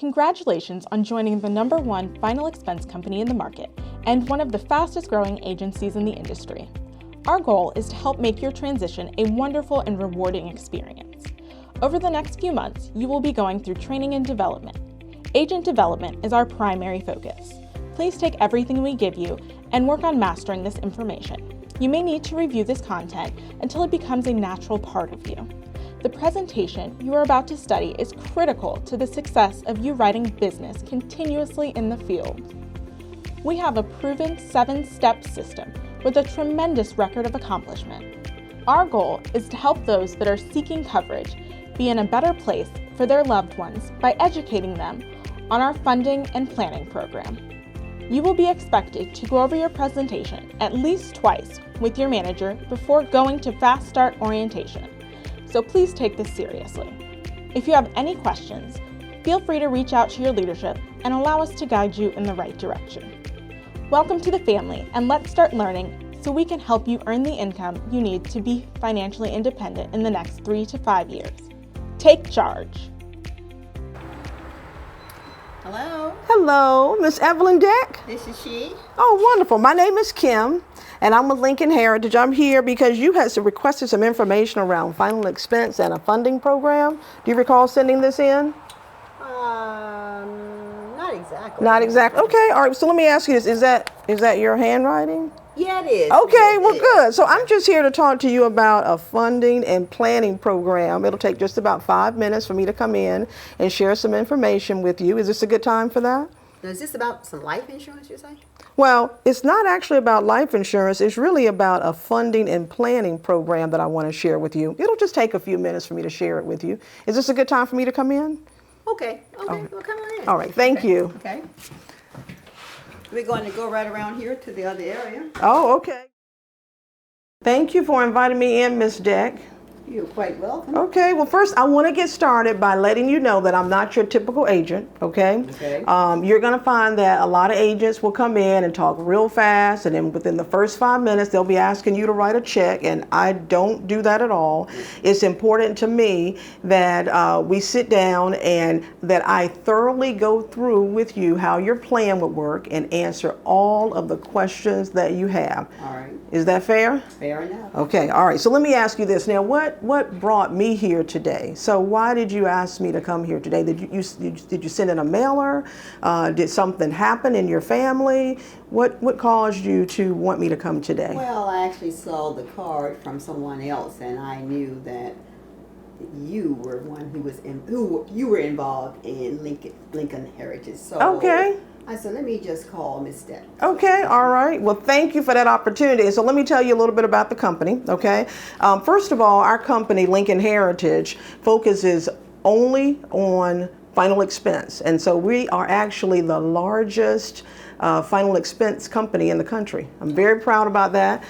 Congratulations on joining the #1 final expense company in the market and one of the fastest growing agencies in the industry. Our goal is to help make your transition a wonderful and rewarding experience. Over the next few months, you will be going through training and development. Agent development is our primary focus. Please take everything we give you and work on mastering this information. You may need to review this content until it becomes a natural part of you. The presentation you are about to study is critical to the success of you writing business continuously in the field. We have a proven 7-step system with a tremendous record of accomplishment. Our goal is to help those that are seeking coverage be in a better place for their loved ones by educating them on our funding and planning program. You will be expected to go over your presentation at least twice with your manager before going to Fast Start orientation. So please take this seriously. If you have any questions, feel free to reach out to your leadership and allow us to guide you in the right direction. Welcome to the family, and let's start learning so we can help you earn the income you need to be financially independent in the next 3 to 5 years. Take charge. Hello, Hello, Miss Evelyn Deck. this is she. Oh, wonderful. My name is Kim, and I'm with Lincoln Heritage. I'm here because you had requested some information around final expense and a funding program. Do you recall sending this in? Not exactly. Not exactly. Okay, all right. So let me ask you this: Is that your handwriting? Yeah, it is. Okay, It well, is. good. So I'm just here to talk to you about a funding and planning program. It'll take just about 5 minutes for me to come in and share some information with you. Is this a good time for that? Now, is this about some life insurance, you say? Well, it's not actually about life insurance. It's really about a funding and planning program that I want to share with you. It'll just take a few minutes for me to share it with you. Is this a good time for me to come in? Okay, well, come on in. All right, thank you. Okay. We're going to go right around here to the other area. Oh, okay. Thank you for inviting me in, Miss Deck. You're quite welcome. Okay, well, first I want to get started by letting you know that I'm not your typical agent, okay? Okay. You're going to find that a lot of agents will come in and talk real fast, and then within the first 5 minutes, they'll be asking you to write a check, and I don't do that at all. It's important to me that we sit down and that I thoroughly go through with you how your plan would work and answer all of the questions that you have. All right. Is that fair? Fair enough. Okay, all right. So let me ask you this. Now, what brought me here today? So why did you ask me to come here today? Did you send in a mailer? Did something happen in your family? What caused you to want me to come today? Well, I actually saw the card from someone else, and I knew that you were one who you were involved in Lincoln Heritage. So Okay. I said, let me just call Miss Deck. Okay, all right. Well, thank you for that opportunity. So let me tell you a little bit about the company, okay? First of all, our company, Lincoln Heritage, focuses only on final expense. And so we are actually the largest final expense company in the country. I'm very proud about that.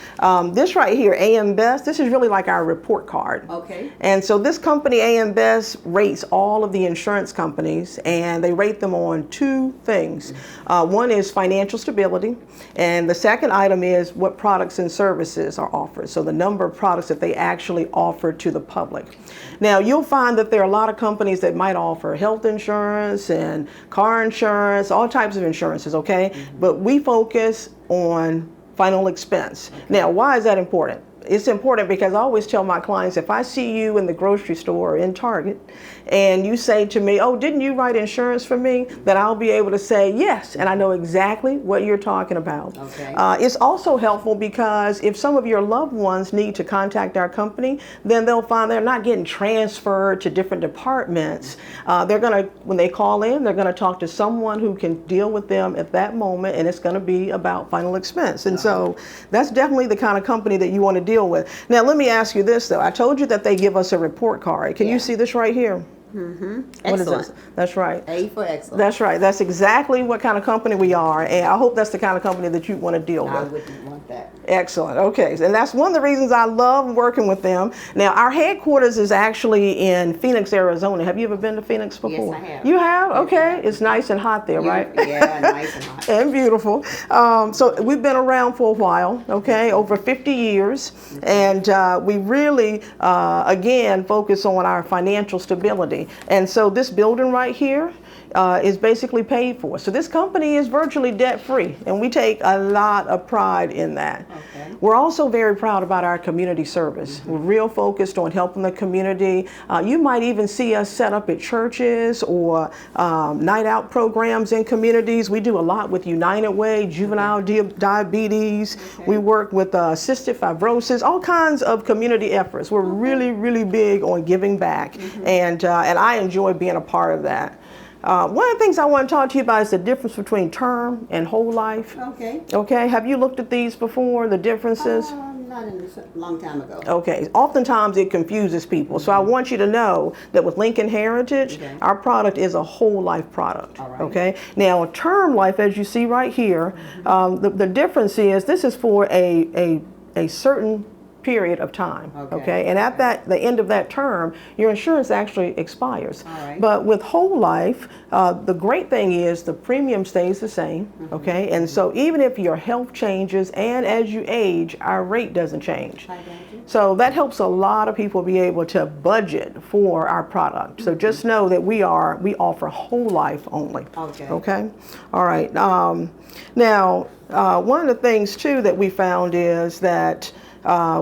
This right here, AM Best, this is really like our report card. Okay. And so this company, AM Best, rates all of the insurance companies, and they rate them on 2 things. One is financial stability, and the second item is what products and services are offered. So the number of products that they actually offer to the public. Now, you'll find that there are a lot of companies that might offer health insurance and car insurance, all types of insurances, okay? But we focus on final expense. Now, why is that important? It's important because I always tell my clients, if I see you in the grocery store or in Target and you say to me, oh, didn't you write insurance for me? Then I'll be able to say yes, and I know exactly what you're talking about. Okay. It's also helpful because if some of your loved ones need to contact our company, then they'll find they're not getting transferred to different departments. When they call in, they're gonna talk to someone who can deal with them at that moment, and it's gonna be about final expense. And so that's definitely the kind of company that you want to deal with. Now, let me ask you this, though. I told you that they give us a report card. Can you see this right here? What is Excellent. this? That's right. A for excellent. That's right. That's exactly what kind of company we are, and I hope that's the kind of company that you want to deal I with. wouldn't want that. Excellent. Okay, and that's one of the reasons I love working with them. Now, our headquarters is actually in Phoenix, Arizona. Have you ever been to Phoenix before? Yes, I have. You have? Okay. It's nice and hot there, right? Yeah, nice and hot. And beautiful. So we've been around for a while, okay, over 50 years, and we really, again, focus on our financial stability. And so this building right here is basically paid for. So this company is virtually debt-free, and we take a lot of pride in that. Okay. We're also very proud about our community service. We're real focused on helping the community. You might even see us set up at churches or night out programs in communities. We do a lot with United Way, juvenile diabetes. Okay. We work with cystic fibrosis, all kinds of community efforts. We're really, really big on giving back, and I enjoy being a part of that. One of the things I want to talk to you about is the difference between term and whole life. Okay. Okay, have you looked at these before, the differences? Not in a long time ago. Okay, oftentimes it confuses people. So I want you to know that with Lincoln Heritage, Okay. our product is a whole life product. All right. Okay, now a term life, as you see right here, the difference is this is for a certain period of time. Okay. And at the end of that term, your insurance actually expires. All right. But with whole life, the great thing is the premium stays the same. Okay, and so even if your health changes and as you age, our rate doesn't change. I got you. So that helps a lot of people be able to budget for our product. So just know that we offer whole life only. Okay. Okay. All right. Now, one of the things too that we found is that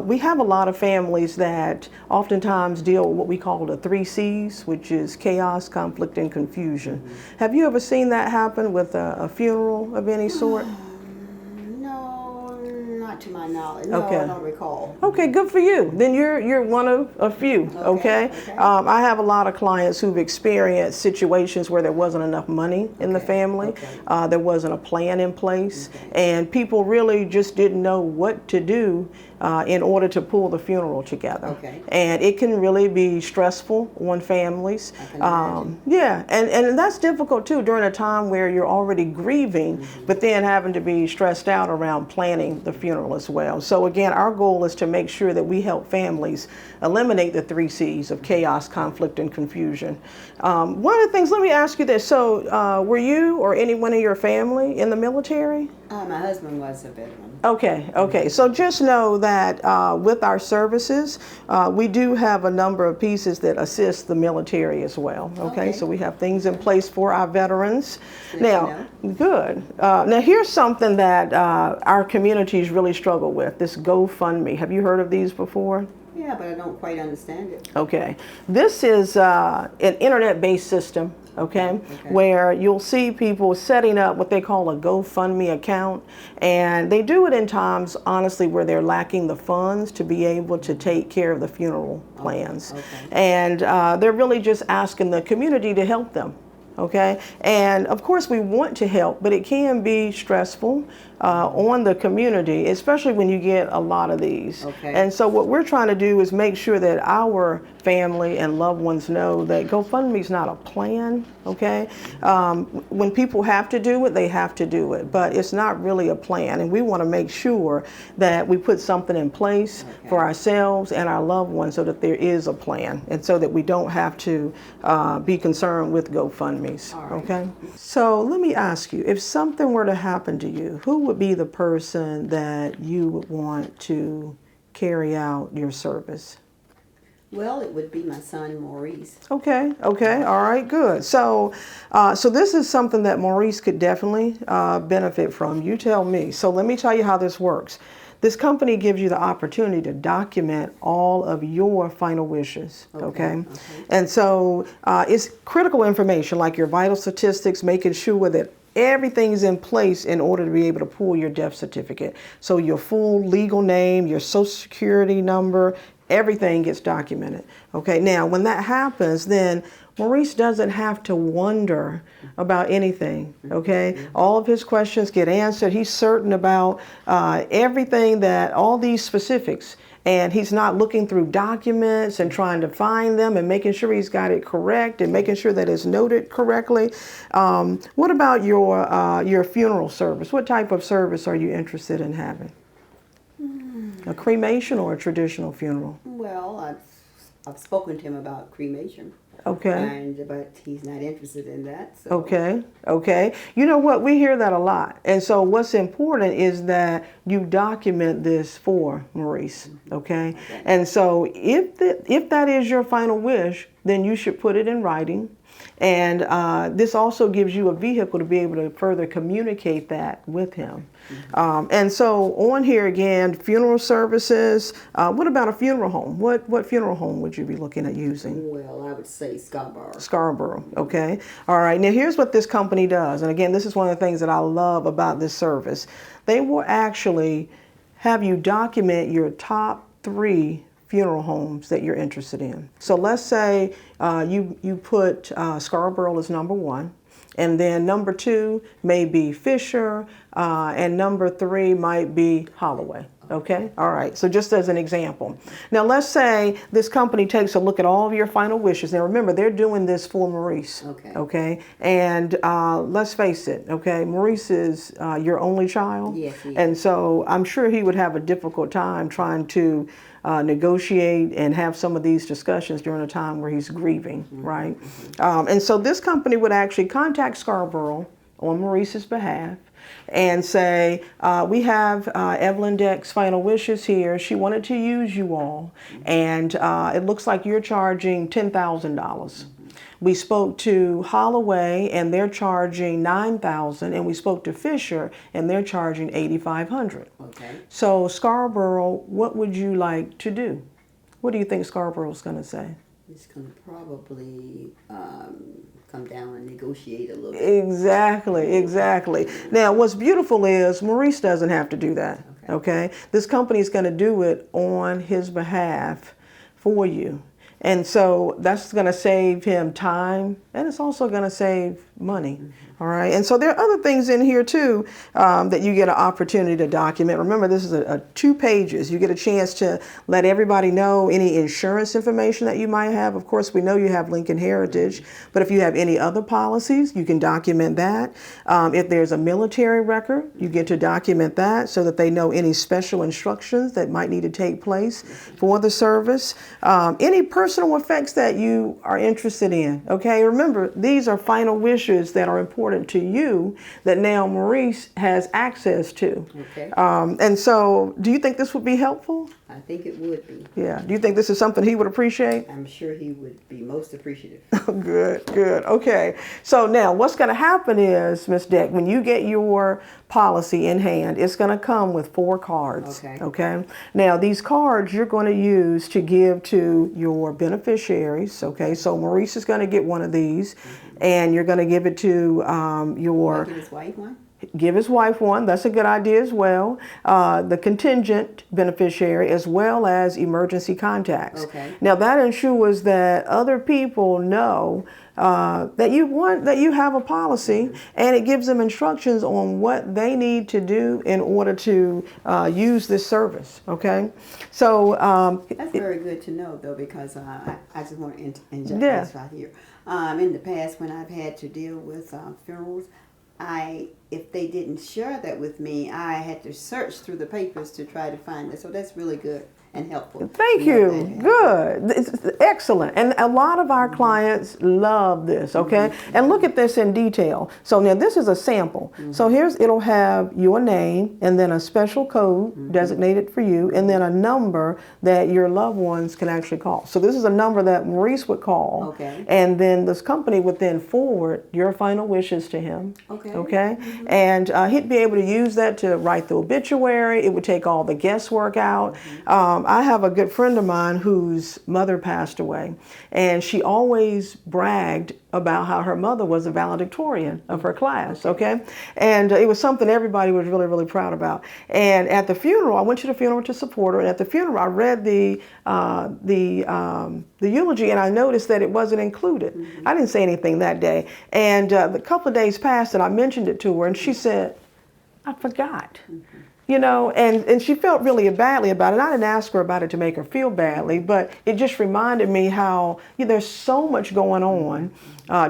we have a lot of families that oftentimes deal with what we call the 3 C's, which is chaos, conflict, and confusion. Have you ever seen that happen with a funeral of any sort? No, not to my knowledge. No, Okay. I don't recall. Okay, good for you. Then you're one of a few. Okay. Okay. I have a lot of clients who've experienced situations where there wasn't enough money in the Okay, family. okay. There wasn't a plan in place, Okay. and people really just didn't know what to do in order to pull the funeral together. Okay. And it can really be stressful on families. I can imagine. Yeah, and that's difficult too during a time where you're already grieving, but then having to be stressed out around planning the funeral as well. So again, our goal is to make sure that we help families eliminate the 3 C's of chaos, conflict, and confusion. One of the things, let me ask you this. So were you or anyone in your family in the military? My husband was a veteran. Okay. So just know that with our services, we do have a number of pieces that assist the military as well. Okay. Okay. So we have things in place for our veterans. Good Now, good. Now here's something that our communities really struggle with, this GoFundMe. Have you heard of these before? Yeah, but I don't quite understand it. Okay. This is an internet-based system, okay, where you'll see people setting up what they call a GoFundMe account, and they do it in times, honestly, where they're lacking the funds to be able to take care of the funeral plans. Okay. And they're really just asking the community to help them. Okay, and of course we want to help, but it can be stressful on the community, especially when you get a lot of these. Okay. And so what we're trying to do is make sure that our family and loved ones know that GoFundMe is not a plan. Okay, when people have to do it, they have to do it, but it's not really a plan. And we want to make sure that we put something in place for ourselves and our loved ones so that there is a plan, and so that we don't have to be concerned with GoFundMes. All right. Okay. So let me ask you, if something were to happen to you, who would be the person that you would want to carry out your service? Well, it would be my son Maurice. Okay, all right, good. So, so this is something that Maurice could definitely benefit from. You tell me. So let me tell you how this works. This company gives you the opportunity to document all of your final wishes, okay? And so it's critical information like your vital statistics, making sure that everything's in place in order to be able to pull your death certificate. So your full legal name, your social security number, everything gets documented. Okay, now when that happens, then Maurice doesn't have to wonder about anything, okay? All of his questions get answered. He's certain about everything, that all these specifics, and he's not looking through documents and trying to find them and making sure he's got it correct and making sure that it's noted correctly. What about your funeral service? What type of service are you interested in having? A cremation or a traditional funeral? Well, I've spoken to him about cremation. Okay. But he's not interested in that. So. Okay. You know what? We hear that a lot. And so what's important is that you document this for Maurice, okay? And so if that is your final wish, then you should put it in writing. And this also gives you a vehicle to be able to further communicate that with him. And so on here again, funeral services. What about a funeral home? What funeral home would you be looking at using? Well, I would say Scarborough. Scarborough, okay. All right, now here's what this company does. And again, this is one of the things that I love about this service. They will actually have you document your top 3 funeral homes that you're interested in. So let's say you put Scarborough as number 1, and then number 2 may be Fisher, and number 3 might be Holloway. Okay, all right, so just as an example. Now let's say this company takes a look at all of your final wishes. Now remember, they're doing this for Maurice. Okay, and let's face it, okay, Maurice is your only child. Yes, he is. And so I'm sure he would have a difficult time trying to negotiate and have some of these discussions during a time where he's grieving, right? And so this company would actually contact Scarborough on Maurice's behalf and say, we have Evelyn Deck's final wishes here. She wanted to use you all, and it looks like you're charging $10,000. We spoke to Holloway, and they're charging $9,000, and we spoke to Fisher, and they're charging $8,500. Okay. So Scarborough, what would you like to do? What do you think Scarborough's going to say? It's going to probably come down and negotiate a little bit. Exactly. Now, what's beautiful is Maurice doesn't have to do that, okay? This company is going to do it on his behalf for you. And so that's going to save him time, and it's also going to save money. All right. And so there are other things in here too that you get an opportunity to document. Remember, this is a 2 pages. You get a chance to let everybody know any insurance information that you might have. Of course, we know you have Lincoln Heritage, but if you have any other policies, you can document that. If there's a military record, you get to document that so that they know any special instructions that might need to take place for the service. Any personal effects that you are interested in. Okay. Remember, these are final wishes that are important to you that now Maurice has access to. Okay. And so, do you think this would be helpful? I think it would be. Yeah. Do you think this is something he would appreciate? I'm sure he would be most appreciative. Good. Okay. So now what's going to happen is, Ms. Deck, when you get your policy in hand, it's going to come with 4 cards. Okay. Now these cards you're going to use to give to your beneficiaries. Okay. So Maurice is going to get one of these, and you're going to give it to your... Give his wife one? Give his wife one. That's a good idea as well. The contingent beneficiary, as well as emergency contacts. Okay. Now that ensures that other people know that you have a policy, and it gives them instructions on what they need to do in order to use this service. Okay. So that's very good to know, though, because I just want to inject Yeah. this right here. In the past, when I've had to deal with funerals, if they didn't share that with me, I had to search through the papers to try to find it. So that's really good and helpful. Thank you. Good. It's excellent. And a lot of our clients love this, okay? And look at this in detail. So now this is a sample. So it'll have your name and then a special code designated for you, and then a number that your loved ones can actually call. So this is a number that Maurice would call. Okay. And then this company would then forward your final wishes to him. Okay. Okay. And he'd be able to use that to write the obituary. It would take all the guesswork out. I have a good friend of mine whose mother passed away, and she always bragged about how her mother was a valedictorian of her class, okay? And it was something everybody was really, really proud about. And at the funeral, I went to the funeral to support her, and at the funeral, I read the eulogy, and I noticed that it wasn't included. I didn't say anything that day. And a couple of days passed, and I mentioned it to her, and she said, I forgot. You know, and she felt really badly about it. I didn't ask her about it to make her feel badly, but it just reminded me how there's so much going on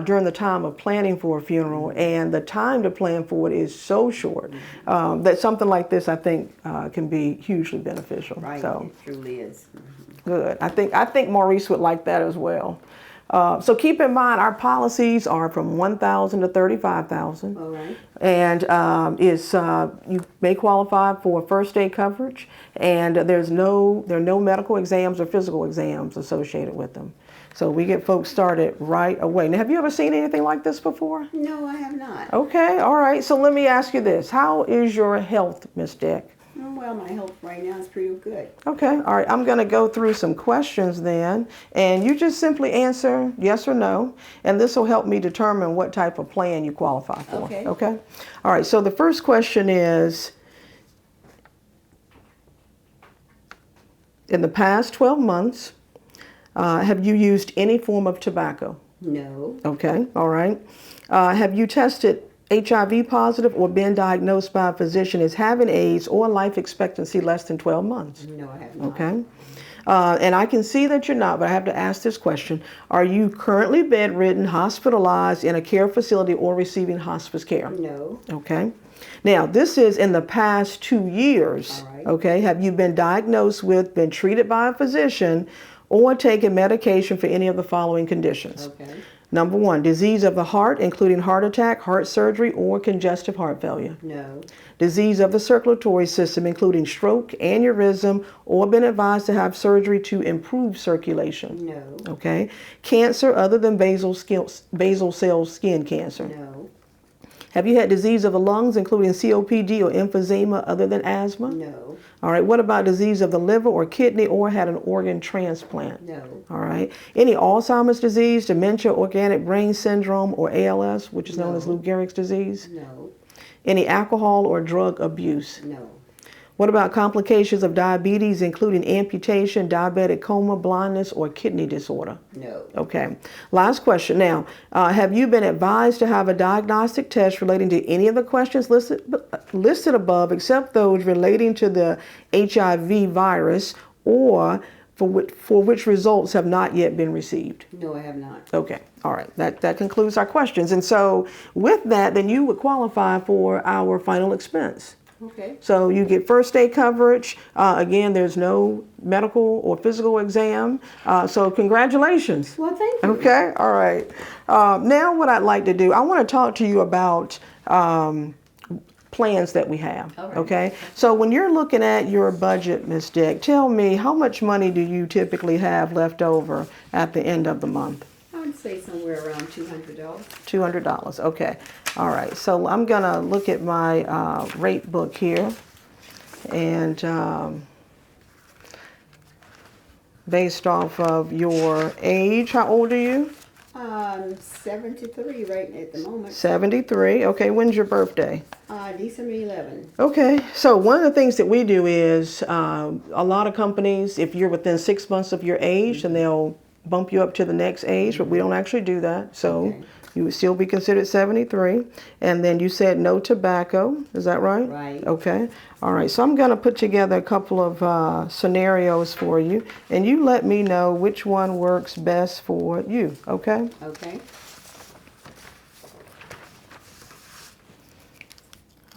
during the time of planning for a funeral, and the time to plan for it is so short that something like this, I think, can be hugely beneficial. Right, So, it truly is. good. I think Maurice would like that as well. So keep in mind, our policies are from $1,000 to $35,000. All right. And you may qualify for first aid coverage, and there are no medical exams or physical exams associated with them. So we get folks started right away. Now, have you ever seen anything like this before? No, I have not. Okay, all right. So let me ask you this. How is your health, Miss Dick? Well, my health right now is pretty good. Okay, all right. I'm going to go through some questions then, and you just simply answer yes or no, and this will help me determine what type of plan you qualify for. Okay. Okay? All right, so the first question is, in the past 12 months, have you used any form of tobacco? No. Okay, all right. Have you tested HIV positive or been diagnosed by a physician as having AIDS or life expectancy less than 12 months? No, I have not. Okay. And I can see that you're not, but I have to ask this question. Are you currently bedridden, hospitalized in a care facility, or receiving hospice care? No. Okay. Now, this is in the past 2 years. All right. Okay. Have you been diagnosed with, been treated by a physician, or taken medication for any of the following conditions? Okay. Number 1, disease of the heart, including heart attack, heart surgery, or congestive heart failure. No. Disease of the circulatory system, including stroke, aneurysm, or been advised to have surgery to improve circulation. No. Okay. Cancer other than basal cell skin cancer. No. Have you had disease of the lungs, including COPD or emphysema other than asthma? No. All right. What about disease of the liver or kidney, or had an organ transplant? No. All right. Any Alzheimer's disease, dementia, organic brain syndrome, or ALS, which is known as Lou Gehrig's disease? No. Any alcohol or drug abuse? No. What about complications of diabetes, including amputation, diabetic coma, blindness, or kidney disorder? No. Okay. Last question. Now, have you been advised to have a diagnostic test relating to any of the questions listed above, except those relating to the HIV virus, or for which results have not yet been received? No, I have not. Okay. All right. That concludes our questions. And so with that, then you would qualify for our final expense. Okay. So you get first aid coverage. Again, there's no medical or physical exam. So congratulations. Well, thank you. Okay, all right. Now what I'd like to do, I want to talk to you about plans that we have. All right. Okay, so when you're looking at your budget, Ms. Dick, tell me, how much money do you typically have left over at the end of the month? I would say somewhere around $200. $200, okay. All right, so I'm gonna look at my rate book here, and based off of your age, how old are you? 73 right at the moment. 73, okay. When's your birthday? December 11. Okay, so one of the things that we do is a lot of companies, if you're within 6 months of your age, then they'll bump you up to the next age, but we don't actually do that. So Okay. you would still be considered 73. And then you said no tobacco, is that right? Right. Okay, all right. So I'm going to put together a couple of scenarios for you, and you let me know which one works best for you, okay? Okay.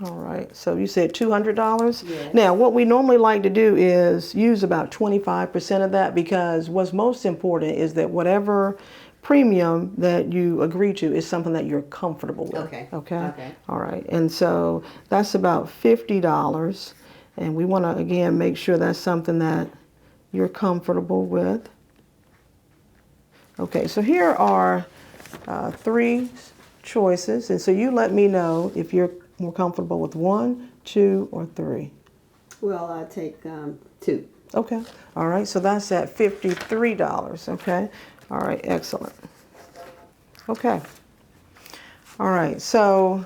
All right, so you said $200? Yes. Now, what we normally like to do is use about 25% of that, because what's most important is that whatever premium that you agree to is something that you're comfortable with. Okay. Okay? Okay. All right, and so that's about $50, and we want to, again, make sure that's something that you're comfortable with. Okay, so here are 3 choices, and so you let me know if you're more comfortable with 1, 2, or 3. Well, I'll take 2. Okay. All right. So that's at $53. Okay. All right. Excellent. Okay. All right. So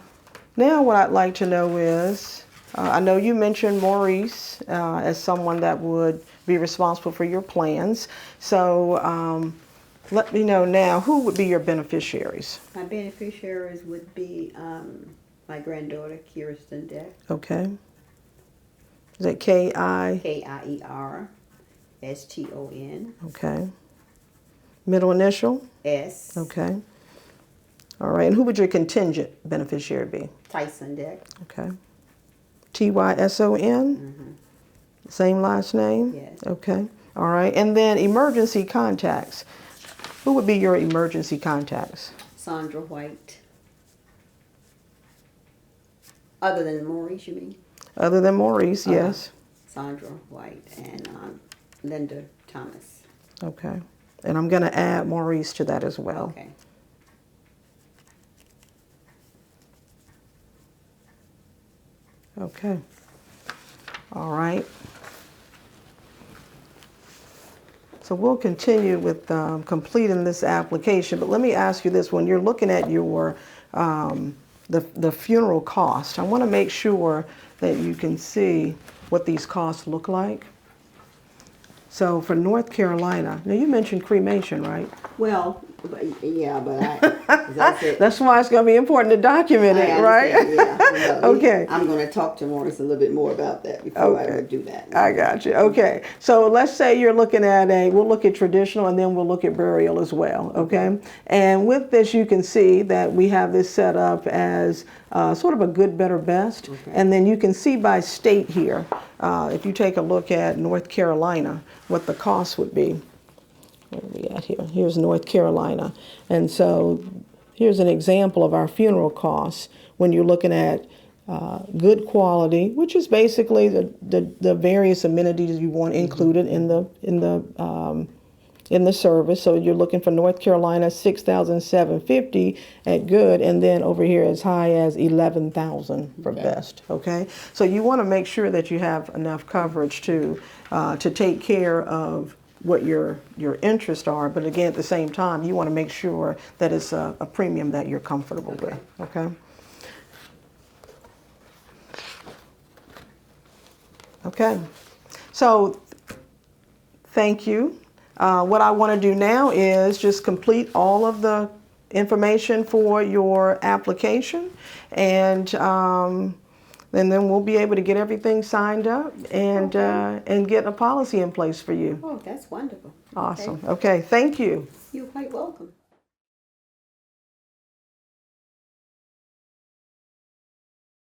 now what I'd like to know is, I know you mentioned Maurice as someone that would be responsible for your plans. So let me know now, who would be your beneficiaries? My beneficiaries would be my granddaughter, Kirsten Deck. Okay. Is that K-I? K-I-E-R-S-T-O-N. Okay. Middle initial? S. Okay. All right. And who would your contingent beneficiary be? Tyson Deck. Okay. T-Y-S-O-N? Mm-hmm. Same last name? Yes. Okay. All right. And then emergency contacts. Who would be your emergency contacts? Sandra White. Other than Maurice, you mean? Other than Maurice, yes. Sandra White and Linda Thomas. Okay. And I'm going to add Maurice to that as well. Okay. Okay. All right. So we'll continue with completing this application, but let me ask you this: when you're looking at your the funeral cost, I want to make sure that you can see what these costs look like. So for North Carolina, now you mentioned cremation, right? Well, yeah, but that's it. That's why it's going to be important to document it, right? Yeah. Well, Okay. I'm going to talk to Maurice a little bit more about that before I would do that. I got you. Okay. So let's say you're looking at we'll look at traditional and then we'll look at burial as well. Okay. And with this, you can see that we have this set up as sort of a good, better, best. Okay. And then you can see by state here, if you take a look at North Carolina, what the cost would be. Where are we at here? Here's North Carolina. And so here's an example of our funeral costs when you're looking at good quality, which is basically the various amenities you want included in the service. So you're looking for North Carolina, $6,750 at good, and then over here as high as $11,000 for best. Okay, so you want to make sure that you have enough coverage to take care of what your interests are, but again, at the same time, you want to make sure that it's a premium that you're comfortable with. Okay. Okay. So, thank you. What I want to do now is just complete all of the information for your application, and then we'll be able to get everything signed up and get a policy in place for you. Oh, that's wonderful. Awesome. Okay, thank you. You're quite welcome.